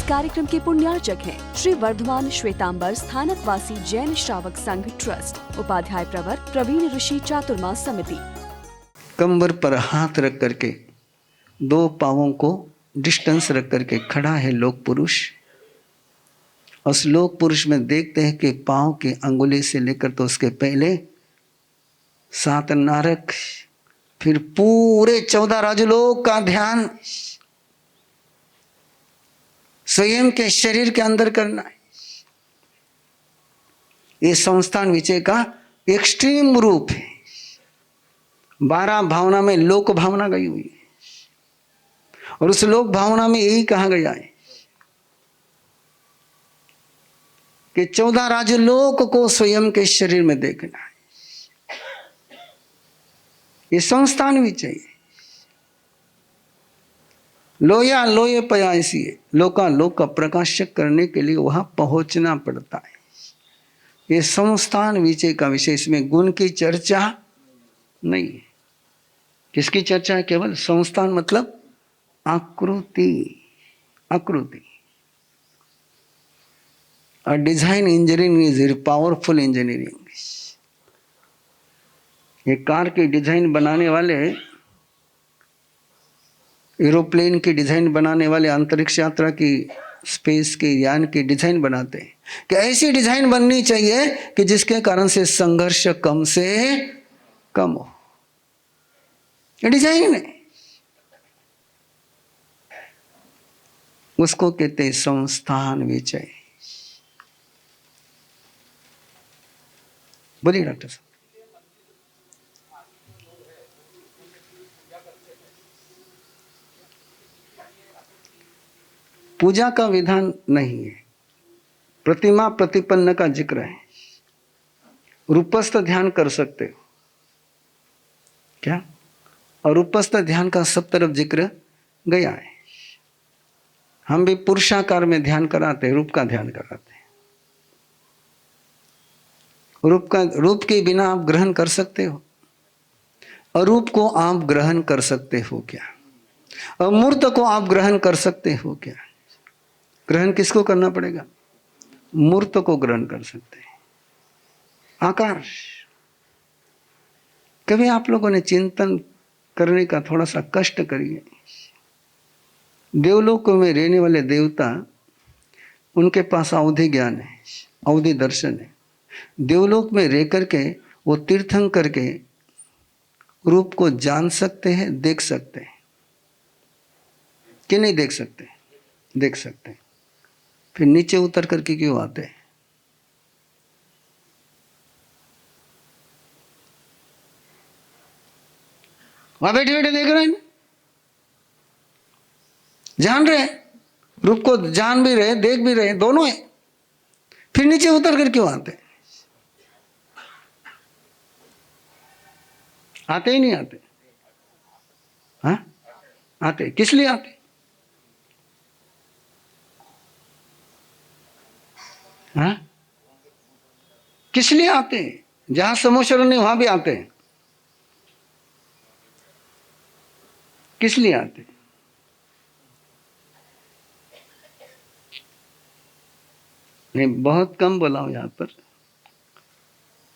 कार्यक्रम के पुण्यार्चक हैं श्री वर्धमान श्वेतांबर स्थानक वासी जैन श्रावक संघ ट्रस्ट, उपाध्याय प्रवर प्रवीण ऋषि चातुर्मास समिति। कमर पर हाथ रख करके दो पांवों को डिस्टेंस रख करके खड़ा है लोक पुरुष। उस लोक पुरुष में देखते हैं कि पांव की अंगुली से लेकर तो उसके पहले 7 नारक, फिर पूरे 14 राजलोक का ध्यान स्वयं के शरीर के अंदर करना है। ये संस्थान विजय का एक्सट्रीम रूप है। 12 भावना में लोक भावना गई हुई है और उस लोक भावना में यही कहा गया है कि 14 राजलोक को स्वयं के शरीर में देखना है। ये संस्थान विजय है। लोया लोये पयासी है, लोका लोक का प्रकाशक करने के लिए वहां पहुंचना पड़ता है। ये संस्थान विजय का विषय, इसमें गुण की चर्चा नहीं है। किसकी चर्चा है? केवल संस्थान मतलब आकृति। आकृति और design engineering is powerful engineering. ये कार की डिजाइन बनाने वाले, एरोप्लेन की डिजाइन बनाने वाले, अंतरिक्ष यात्रा की, स्पेस के यान की डिजाइन बनाते हैं कि ऐसी डिजाइन बननी चाहिए कि जिसके कारण से संघर्ष कम से कम हो। ये डिजाइन है, उसको कहते हैं संस्थान विजय। बोलिए डॉक्टर साहब। पूजा का विधान नहीं है, प्रतिमा प्रतिपन्न का जिक्र है। रूपस्थ ध्यान कर सकते हो क्या? और रूपस्थ ध्यान का सब तरफ जिक्र गया है। हम भी पुरुषाकार में ध्यान कराते हैं, रूप का ध्यान कराते हैं। रूप के बिना आप ग्रहण कर सकते हो? अरूप को आप ग्रहण कर सकते हो क्या? अमूर्त को आप ग्रहण कर सकते हो क्या? ग्रहण किसको करना पड़ेगा? मूर्त को ग्रहण कर सकते हैं। आकाश। कभी आप लोगों ने चिंतन करने का थोड़ा सा कष्ट करिए। देवलोकों में रहने वाले देवता, उनके पास अवधि ज्ञान है, अवधि दर्शन है। देवलोक में रह करके वो तीर्थंकर के रूप को जान सकते हैं, देख सकते हैं कि नहीं देख सकते? देख सकते हैं। फिर नीचे उतर करके क्यों आते हैं? वहां बैठे बैठे देख रहे हैं, जान रहे, रूप को जान भी रहे, देख भी रहे, दोनों है। फिर नीचे उतर कर क्यों आते? आते ही नहीं आते? हाँ आते। किस लिए आते? हाँ किस लिए आते हैं? जहां समोशरण नहीं वहां भी आते हैं। किस लिए आते हैं? नहीं, बहुत कम बोला हूं यहां पर,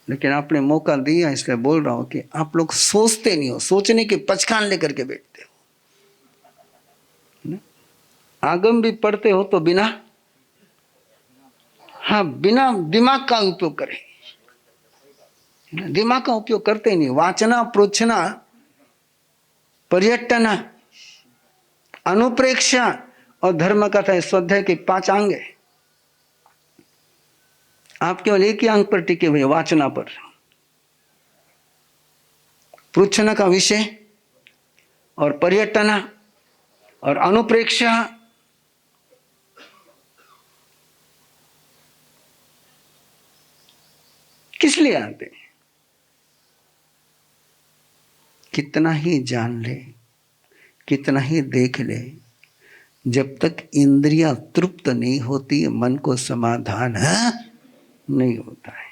लेकिन आपने मौका दिया इसलिए बोल रहा हूं कि आप लोग सोचते नहीं हो, सोचने के पचखान लेकर के बैठते हो। आगम भी पढ़ते हो तो बिना, हाँ बिना दिमाग का उपयोग करें। दिमाग का उपयोग करते ही नहीं। वाचना, प्रोचना, पर्यटना, अनुप्रेक्षा और धर्म कथा, स्वाध्याय के 5 अंग है। आप केवल एक ही अंग पर टिके हुए, वाचना पर। प्रोचना का विषय और पर्यटना और अनुप्रेक्षा, किस लिए आते हैं? कितना ही जान ले, कितना ही देख ले, जब तक इंद्रियां तृप्त नहीं होती, मन को समाधान नहीं होता है।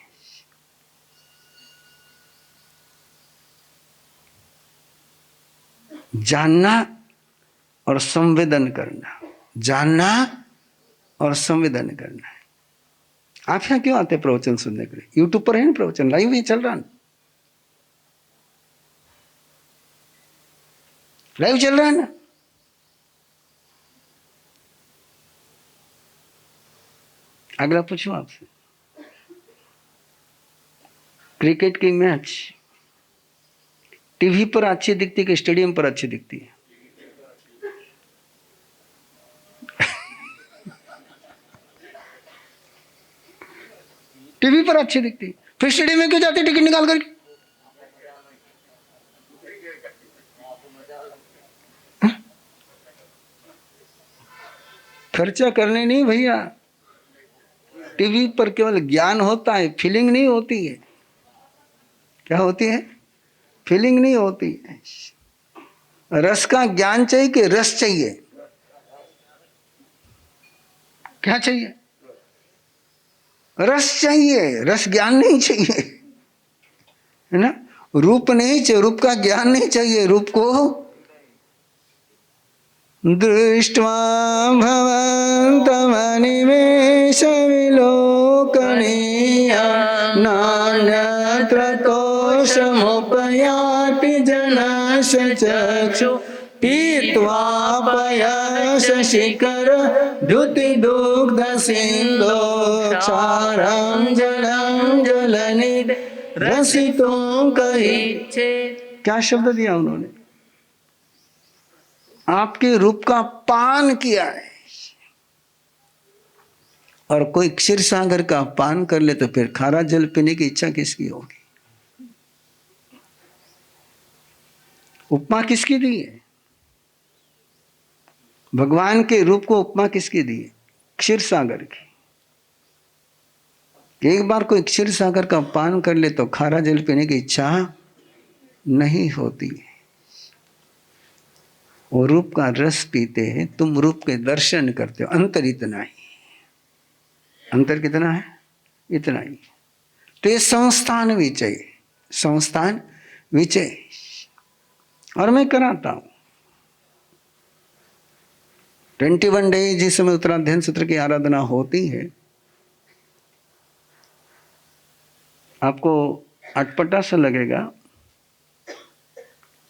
जानना और संवेदन करना, जानना और संवेदन करना है। आप यहाँ क्यों आते प्रवचन सुनने के लिए? यूट्यूब पर है ना प्रवचन, लाइव ही चल रहा है, लाइव चल रहा है ना। अगला पूछूं आपसे, क्रिकेट की मैच टीवी पर अच्छी दिखती है कि स्टेडियम पर अच्छी दिखती है? टीवी पर अच्छी दिखती है, फिर स्टेडियम में क्यों जाते टिकट निकाल करके? खर्चा करने नहीं भैया, टीवी पर केवल ज्ञान होता है, फीलिंग नहीं होती है। क्या होती है? फीलिंग नहीं होती है। रस का ज्ञान चाहिए कि रस चाहिए? क्या चाहिए? रस चाहिए, रस ज्ञान नहीं चाहिए, है ना। रूप नहीं चाहिए, रूप का ज्ञान नहीं चाहिए, रूप को दृष्ट्वा भवन्तमनिमेषविलोकनीयं नान्यत्र तोषमुपयाति जनस्य चक्षु पीत्वा पयशशिखर द्युतिदुग्धसिन्धो क्षारं जलं जलनिधि रसितुं कहिच्छे। क्या शब्द दिया उन्होंने? आपके रूप का पान किया है। और कोई क्षीर सागर का पान कर ले तो फिर खारा जल पीने की इच्छा किसकी होगी? उपमा किसकी दी है? भगवान के रूप को उपमा किसकी दी है? क्षीर सागर की। एक बार कोई क्षीर सागर का पान कर ले तो खारा जल पीने की इच्छा नहीं होती है। वो रूप का रस पीते हैं, तुम रूप के दर्शन करते हो। अंतर इतना ही, अंतर कितना है? इतना ही। तो ये संस्थान भी चाहिए, संस्थान भी चाहिए। और मैं कराता हूं 21 डेज जिस समय उत्तराध्ययन सूत्र की आराधना होती है, आपको अटपटा सा लगेगा।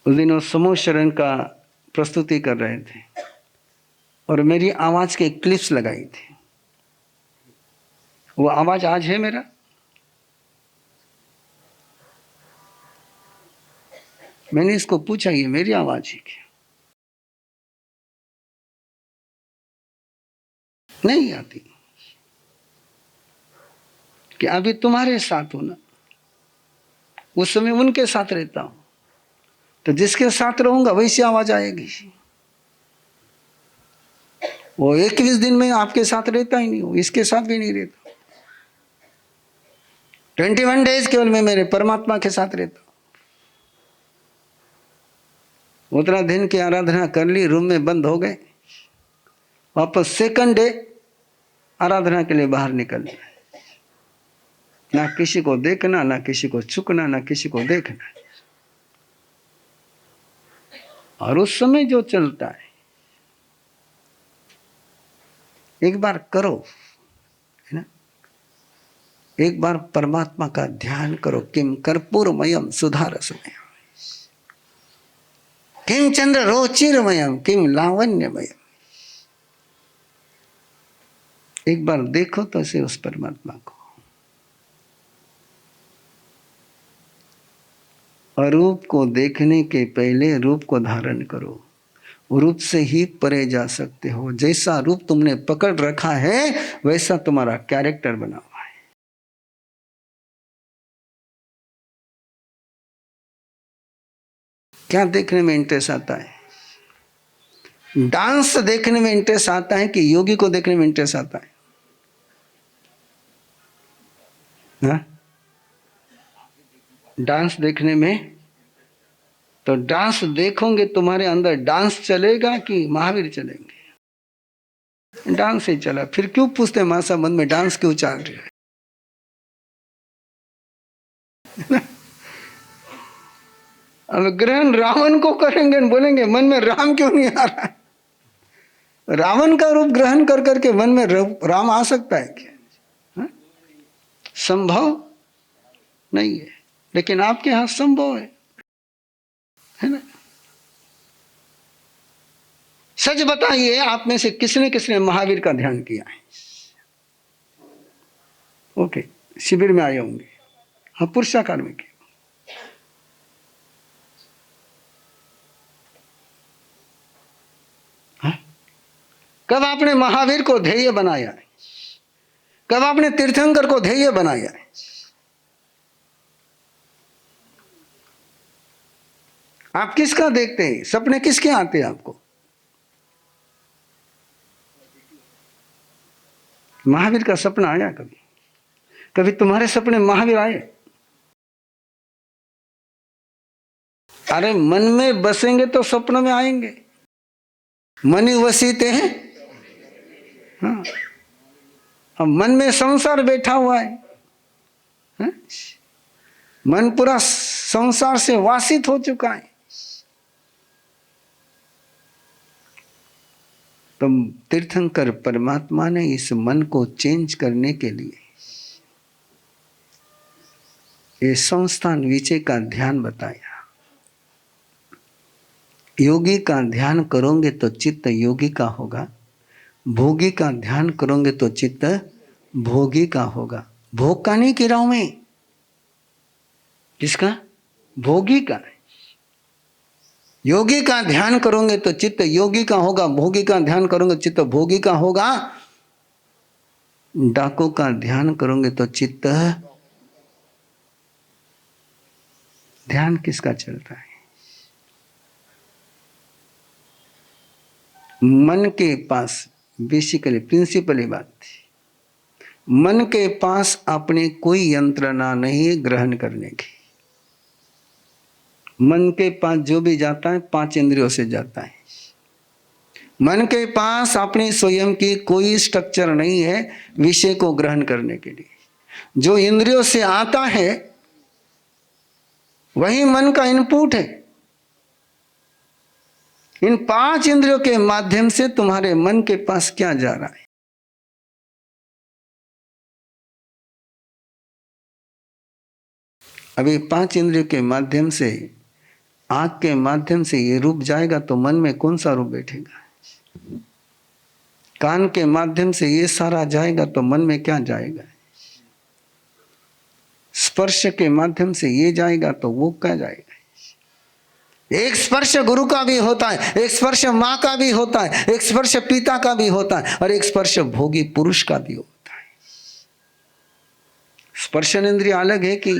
उस दिन वो समूह शरण का प्रस्तुति कर रहे थे और मेरी आवाज के क्लिप्स लगाई थी। वो आवाज आज है मेरा? मैंने इसको पूछा, ये मेरी आवाज है क्या? नहीं आती। कि अभी तुम्हारे साथ हो ना, उस समय उनके साथ रहता हूं, तो जिसके साथ रहूंगा वैसी आवाज आएगी। वो 21 दिन में आपके साथ रहता ही नहीं, हो इसके साथ भी नहीं रहता। 21 डेज केवल मैं मेरे परमात्मा के साथ रहता हूं। उतना दिन की आराधना कर ली, रूम में बंद हो गए, वापस सेकंड डे आराधना के लिए बाहर निकल गए। ना किसी को देखना, ना किसी को छुकना, ना किसी को देखना। और उस समय जो चलता है, एक बार करो, है ना। एक बार परमात्मा का ध्यान करो। किम कर्पूरमयम सुधारसमयम, किम चंद्र रोचिरमयम, किम लावण्यमयम। एक बार देखो तो ऐसे उस परमात्मा को। और रूप को देखने के पहले रूप को धारण करो। रूप से ही परे जा सकते हो। जैसा रूप तुमने पकड़ रखा है वैसा तुम्हारा कैरेक्टर बना हुआ है। क्या देखने में इंटरेस्ट आता है? डांस देखने में इंटरेस्ट आता है कि योगी को देखने में इंटरेस्ट आता है? हाँ? डांस देखने में, तो डांस देखोगे तुम्हारे अंदर डांस चलेगा कि महावीर चलेंगे? डांस ही चला, फिर क्यों पूछते हैं मासा मन में डांस क्यों चल रहा है? अब ग्रहण रावण को करेंगे, बोलेंगे मन में राम क्यों नहीं आ रहा है? रावण का रूप ग्रहण कर करके वन में राम आ सकता है क्या? हा? संभव नहीं है, लेकिन आपके यहां संभव है ना? सच बताइए, आप में से किसने किसने महावीर का ध्यान किया है? ओके, शिविर में आए होंगे। हाँ, पुरुषाकार में किया। हाँ? कब आपने महावीर को ध्येय बनाया है? कब आपने तीर्थंकर को ध्येय बनाया है? आप किसका देखते हैं? सपने किसके आते हैं आपको? महावीर का सपना आया कभी? कभी तुम्हारे सपने महावीर आए? अरे मन में बसेंगे तो सपनों में आएंगे। मन ही वसीते हैं। हाँ, अब मन में संसार बैठा हुआ है, हाँ? मन पूरा संसार से वासित हो चुका है। तो तीर्थंकर परमात्मा ने इस मन को चेंज करने के लिए ये संस्थान विचय का ध्यान बताया। योगी का ध्यान करोगे तो चित्त योगी का होगा, भोगी का ध्यान करोगे तो चित्त भोगी का होगा। भोग का नहीं कह रहा हूं मैं, किसका? भोगी का। योगी का ध्यान करोगे तो चित्त योगी का होगा, भोगी का ध्यान करोगे चित्त भोगी का होगा। डाकू का ध्यान करोगे तो चित्त, ध्यान किसका चलता है? मन के पास बेसिकली प्रिंसिपली बात थी, मन के पास अपनी कोई यंत्रणा नहीं है ग्रहण करने की। मन के पास जो भी जाता है 5 इंद्रियों से जाता है। मन के पास अपनी स्वयं की कोई स्ट्रक्चर नहीं है विषय को ग्रहण करने के लिए। जो इंद्रियों से आता है वही मन का इनपुट है। इन 5 इंद्रियों के माध्यम से तुम्हारे मन के पास क्या जा रहा है? अभी 5 इंद्रियों के माध्यम से, आंख के माध्यम से ये रूप जाएगा तो मन में कौन सा रूप बैठेगा? कान के माध्यम से ये सारा जाएगा तो मन में क्या जाएगा? स्पर्श के माध्यम से ये जाएगा तो वो क्या जाएगा? एक स्पर्श गुरु का भी होता है, एक स्पर्श माँ का भी होता है, एक स्पर्श पिता का भी होता है, और एक स्पर्श भोगी पुरुष का भी होता है। स्पर्शन इंद्रिय अलग है कि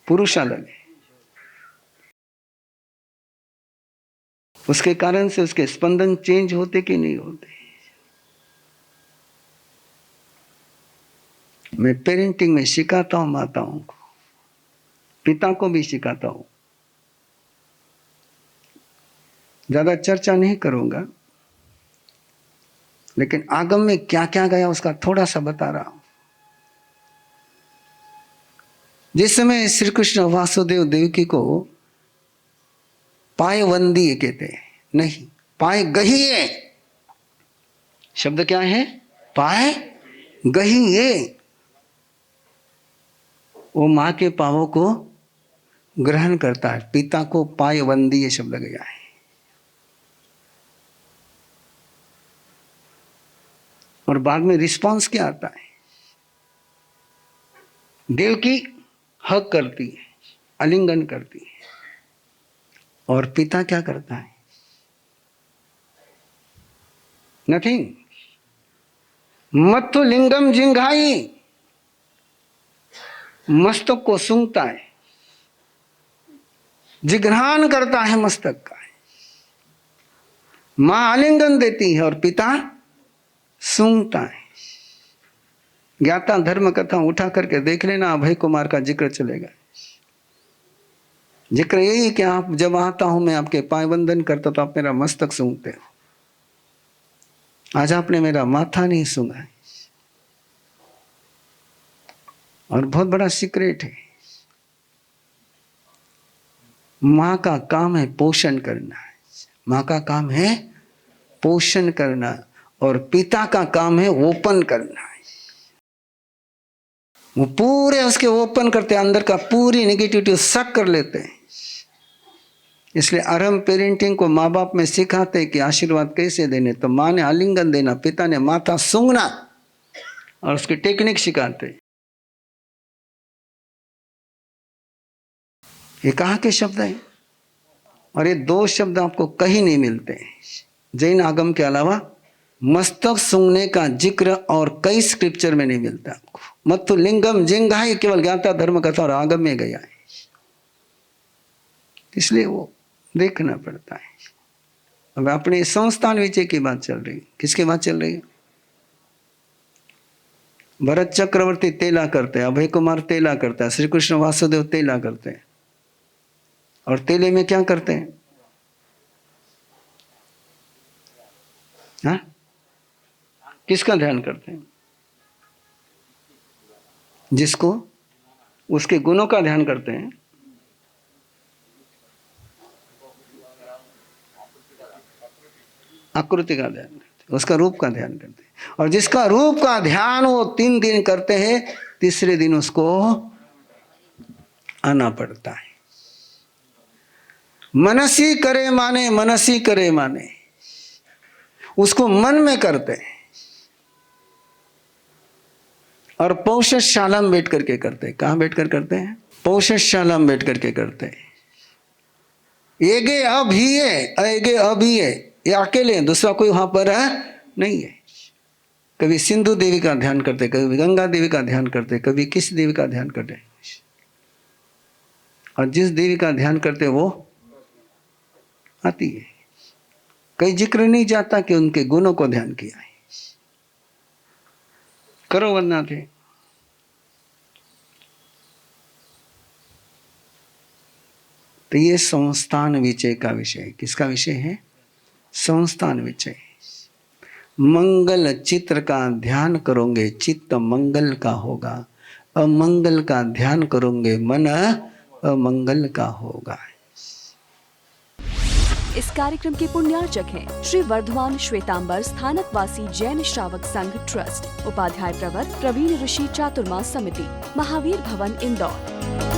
पुरुष अलग है? उसके कारण से उसके स्पंदन चेंज होते कि नहीं होते? मैं पेरेंटिंग में सिखाता हूं माताओं को, पिता को भी सिखाता हूं। ज्यादा चर्चा नहीं करूंगा, लेकिन आगम में क्या क्या गया उसका थोड़ा सा बता रहा हूं। जिस समय श्री कृष्ण वासुदेव देवकी को पाए वंदी कहते हैं, नहीं, पाए गहिए। शब्द क्या है? पाए गहिए। वो मां के पावों को ग्रहण करता है। पिता को पाए वंदी ये शब्द गया है। और बाद में रिस्पांस क्या आता है? देवकी हक करती है, आलिंगन करती है, और पिता क्या करता है? नथिंग। मत्थु लिंगम जिंघाई, मस्तक को सूंघता है, जिघ्राण करता है मस्तक का। मां आलिंगन देती है और पिता सूंघता है। ज्ञाता धर्म कथा उठा करके देख लेना, अभय कुमार का जिक्र चलेगा। जिक्र यही कि आप जब आता हूं मैं आपके पायवंदन करता तो आप मेरा मस्तक सूंघते हो। आज आपने मेरा माथा नहीं सूंघा है। और बहुत बड़ा सीक्रेट है, मां का काम है पोषण करना है, मां का काम है पोषण करना, और पिता का काम है ओपन करना। वो पूरे उसके ओपन करते, अंदर का पूरी नेगेटिविटी सक कर लेते हैं। इसलिए आरंभ पेरेंटिंग को माँ बाप में सिखाते कि आशीर्वाद कैसे देने। तो माँ ने आलिंगन देना, पिता ने माथा सूंघना, और उसकी टेक्निक सिखाते। ये कहाँ के शब्द हैं? और ये दो शब्द आपको कहीं नहीं मिलते जैन आगम के अलावा। मस्तक सूंघने का जिक्र और कई स्क्रिप्चर में नहीं मिलता आपको। मत्तु लिंगम जिंगाई केवल ज्ञाता धर्म कथा और आगम में गया है, इसलिए वो देखना पड़ता है। अब अपने संस्थान विजय की बात चल रही है। किसकी बात चल रही है? भरत चक्रवर्ती तेला करते हैं, अभय कुमार तेला करता है, श्री कृष्ण वासुदेव तेला करते हैं। और तेले में क्या करते हैं? हाँ, किसका ध्यान करते हैं? जिसको उसके गुणों का ध्यान करते हैं। आकृति का ध्यान करते हैं, उसका रूप का ध्यान करते हैं। और जिसका रूप का ध्यान वो 3 दिन करते हैं, तीसरे दिन उसको आना पड़ता है। मनसी करे माने, मनसी करे माने, उसको मन में करते हैं। और पौषशाला में बैठ करके करते हैं। कहाँ बैठ कर करते हैं? पौषशाला में बैठ करके करते हैं। एगे अब ही है, एगे अब ही है, ये अकेले हैं, दूसरा कोई वहां पर है नहीं है। कभी सिंधु देवी का ध्यान करते, कभी गंगा देवी का ध्यान करते, कभी किस देवी का ध्यान करते। और जिस देवी का ध्यान करते वो आती है। कई जिक्र नहीं जाता कि उनके गुणों को ध्यान किया है। करो वरना थे। तो ये संस्थान विचय का विषय है। किसका विषय है? संस्थान विचय। मंगल चित्र का ध्यान करोगे, चित्त मंगल का होगा। अमंगल का ध्यान करोगे, मन अमंगल का होगा। इस कार्यक्रम के पुण्यार्चक हैं श्री वर्धमान श्वेतांबर स्थानकवासी जैन श्रावक संघ ट्रस्ट, उपाध्याय प्रवर प्रवीण ऋषि चातुर्मास समिति, महावीर भवन, इंदौर।